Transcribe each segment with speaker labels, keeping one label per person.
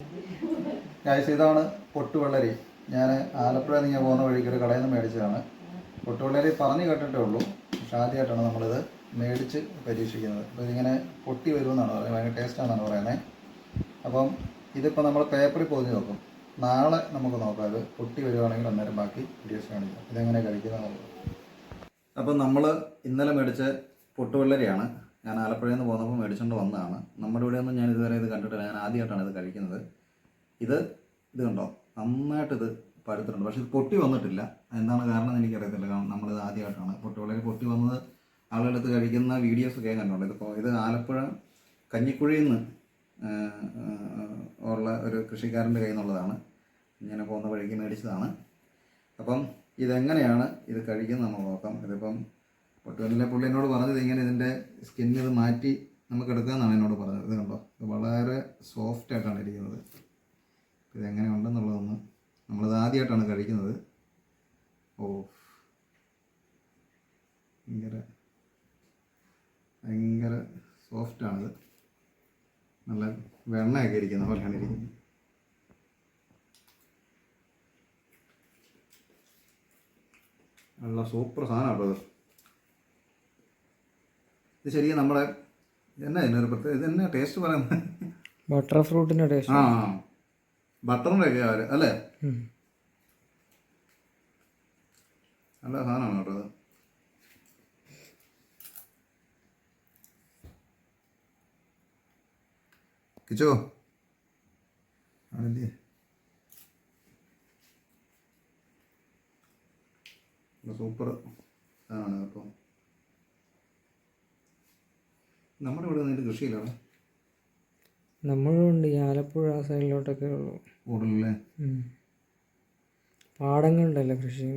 Speaker 1: Guys, ഇതാണ് പൊട്ടുവെള്ളരി. ഞാൻ ആലപ്പുഴ നിങ്ങൾ പോകുന്ന വഴിക്ക് ഒരു കടയിൽ നിന്ന് മേടിച്ചതാണ്. പൊട്ടുവെള്ളരി പറഞ്ഞു കേട്ടിട്ടേ ഉള്ളൂ, പക്ഷെ ആദ്യമായിട്ടാണ് നമ്മളിത് മേടിച്ച് പരീക്ഷിക്കുന്നത്. അപ്പോൾ ഇതിങ്ങനെ പൊട്ടി വരുമെന്നാണ് പറയുന്നത്, ഭയങ്കര ടേസ്റ്റാണെന്നാണ് പറയുന്നത്. അപ്പം ഇതിപ്പോൾ നമ്മൾ പേപ്പറിൽ പൊതിഞ്ഞ് നോക്കും. നാളെ നമുക്ക് നോക്കാം, ഇത് പൊട്ടി വരുവാണെങ്കിൽ അന്നേരം ബാക്കി വീഡിയോസ് കാണിക്കാം ഇതെങ്ങനെ കഴിക്കുന്നതെന്നുള്ളത്. അപ്പം നമ്മൾ ഇന്നലെ മേടിച്ച പൊട്ടുവെള്ളരിയാണ്. ഞാൻ ആലപ്പുഴയിൽ നിന്ന് പോകുന്നപ്പോൾ മേടിച്ചുകൊണ്ട് വന്നതാണ്. നമ്മുടെ ഇവിടെയൊന്നും ഞാൻ ഇതുവരെ ഇത് കണ്ടിട്ടില്ല, ഞാൻ ആദ്യമായിട്ടാണ് ഇത് കഴിക്കുന്നത്. ഇത് കണ്ടോ, നന്നായിട്ടിത് പഴുത്തിട്ടുണ്ട്, പക്ഷേ ഇത് പൊട്ടി വന്നിട്ടില്ല. എന്താണ് കാരണം എന്ന് എനിക്കറിയത്തില്ല, കാരണം നമ്മളിത് ആദ്യമായിട്ടാണ്. പൊട്ടുവെള്ളരി പൊട്ടി വന്നത് ആളുകളെടുത്ത് കഴിക്കുന്ന വീഡിയോസൊക്കെ കണ്ടുണ്ട്. ഇത് ആലപ്പുഴ കഞ്ഞിക്കുഴിയിൽ നിന്ന് ഉള്ള ഒരു കൃഷിക്കാരൻ്റെ കയ്യിൽ നിന്നുള്ളതാണ്. ഇങ്ങനെ പോകുന്ന വഴിക്ക് മേടിച്ചതാണ്. അപ്പം ഇതെങ്ങനെയാണ് ഇത് കഴിക്കുന്നത് നമ്മൾ നോക്കാം. ഇതിപ്പം പൊട്ടുവെല്ലിലെ പുള്ളി എന്നോട് പറഞ്ഞത് ഇങ്ങനെ ഇതിൻ്റെ സ്കിന്നിൽ ഇത് മാറ്റി നമുക്ക് എടുക്കാമെന്നാണ് എന്നോട് പറഞ്ഞത്. ഇത് കണ്ടോ, ഇത് വളരെ സോഫ്റ്റായിട്ടാണ് ഇരിക്കുന്നത്. ഇതെങ്ങനെ ഉണ്ടെന്നുള്ളതൊന്ന്, നമ്മളിത് ആദ്യമായിട്ടാണ് കഴിക്കുന്നത്. ഭയങ്കര സോഫ്റ്റാണിത്, നല്ല വെണ്ണയൊക്കെ ഇരിക്കുന്ന പോലെയാണ് ഇരിക്കുന്നത്. നല്ല സൂപ്പർ സാധനമാണ് ഇത്. ഇത് ശരിക്കും നമ്മുടെ എന്നാ ഇതിനൊരു പ്രത്യേക ഇത് എന്നാ ടേസ്റ്റ് പറയുന്നത്,
Speaker 2: ബട്ടർ ഫ്രൂട്ടിൻ്റെ ടേസ്റ്റ്.
Speaker 1: ബട്ടറിൻ്റെ ഒക്കെ അല്ലേ, നല്ല സാധനമാണ് കേട്ടോ. അത് കിച്ചോ ആണല്ലേ, സൂപ്പർ ആണ്. അപ്പം നമ്മുടെ ഇവിടെ നിന്നിട്ട് കൃഷിയിലാണ്,
Speaker 2: നമ്മളുണ്ട് ഈ ആലപ്പുഴ സൈഡിലോട്ടൊക്കെ ഉള്ളു
Speaker 1: കൂടുതലല്ലേ,
Speaker 2: പാടങ്ങളുണ്ടല്ലോ കൃഷി.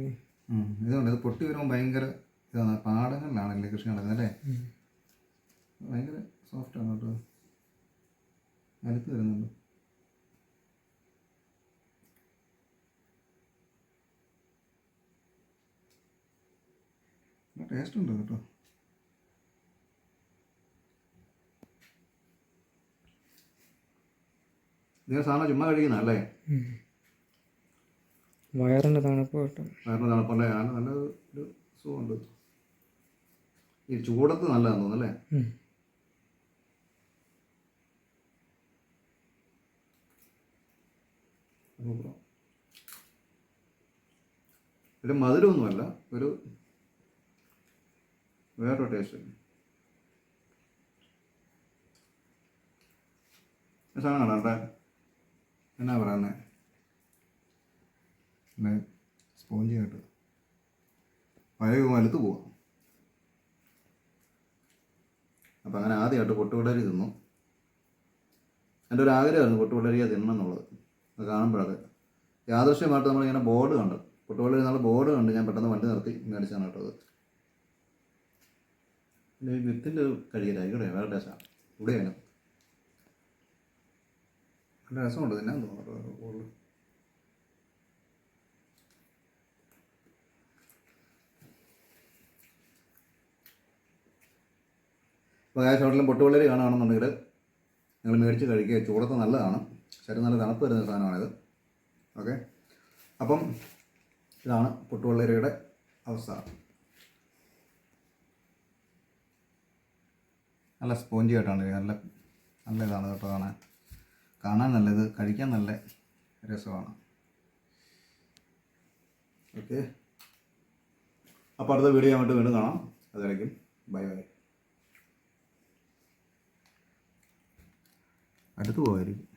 Speaker 1: ഇതുകൊണ്ട് ഇത് പൊട്ടി വരുമ്പോൾ ഭയങ്കര ഇതാണ്, പാടങ്ങളിലാണല്ലേ കൃഷി നടക്കുന്നത് അല്ലേ. ഭയങ്കര സോഫ്റ്റാണ് കേട്ടോ, അലുത്ത് വരുന്നുണ്ട്. ടേസ്റ്റ് ഉണ്ട് കേട്ടോ. ഇങ്ങനെ സാധനം ചുമ്മാ കഴിക്കുന്നതല്ലേ,
Speaker 2: വയറിൻ്റെ തണുപ്പ് കിട്ടും.
Speaker 1: വയറിന് തണുപ്പല്ലേ, നല്ല ഒരു സുഖമുണ്ട്. ഈ ചൂടത്ത് നല്ലതാണെന്ന് തോന്നുന്നല്ലേ. ഒരു മധുരമൊന്നുമല്ല, ഒരു വേറൊരു ടേസ്റ്റ്. സാധനം കാണാട്ടെ, എന്നാ പറയുന്നത്, പിന്നെ സ്പോഞ്ചി ആയിട്ട് പഴയ വലുത്ത് പോവാം. അപ്പം അങ്ങനെ ആദ്യമായിട്ട് പൊട്ടുവെള്ളരി തിന്നു. എൻ്റെ ഒരു ആഗ്രഹമായിരുന്നു പൊട്ടുവെള്ളരിയെ തിന്നണം എന്നുള്ളത്. അത് കാണുമ്പോഴത് യാദൃശ്യമായിട്ട് നമ്മളിങ്ങനെ ബോർഡ് കണ്ടു, പൊട്ടുവെള്ളരി എന്നുള്ള ബോർഡ് കണ്ട് ഞാൻ പെട്ടെന്ന് വണ്ടി നിർത്തി മേടിച്ചാണ് കേട്ടോ. അത് പിന്നെ ഈ വിത്തിൻ്റെ കഴിയില്ല, ഇവിടെ വേറെ ടേസ്റ്റാണ്. ഇവിടെയാണ് നല്ല രസമുണ്ട്, തിന്നാൻ തോന്നുന്നു ബോർഡ്. ഇപ്പോൾ ഷോട്ടിലും പൊട്ടുവെള്ളരി കാണുകയാണെന്നുണ്ടെങ്കിൽ നിങ്ങൾ മേടിച്ച് കഴിക്കുക, ചൂടത്ത് നല്ലതാണ്, ശരീരം നല്ല തണുപ്പ് വരുന്ന സാധനമാണിത്. ഓക്കെ, അപ്പം ഇതാണ് പൊട്ടുവെള്ളരിയുടെ അവസ്ഥ. നല്ല സ്പോഞ്ചി ആയിട്ടാണ്, നല്ല ഇതാണ് കേട്ടോ, കാണാൻ നല്ലത്, കഴിക്കാൻ നല്ല രസമാണ്. ഓക്കെ, അപ്പോൾ അടുത്ത വീഡിയോ ആയിട്ട് വീണ്ടും കാണാം. അതുവരേക്കും ബൈ ബൈ. അടുത്ത് പോകായിരിക്കും.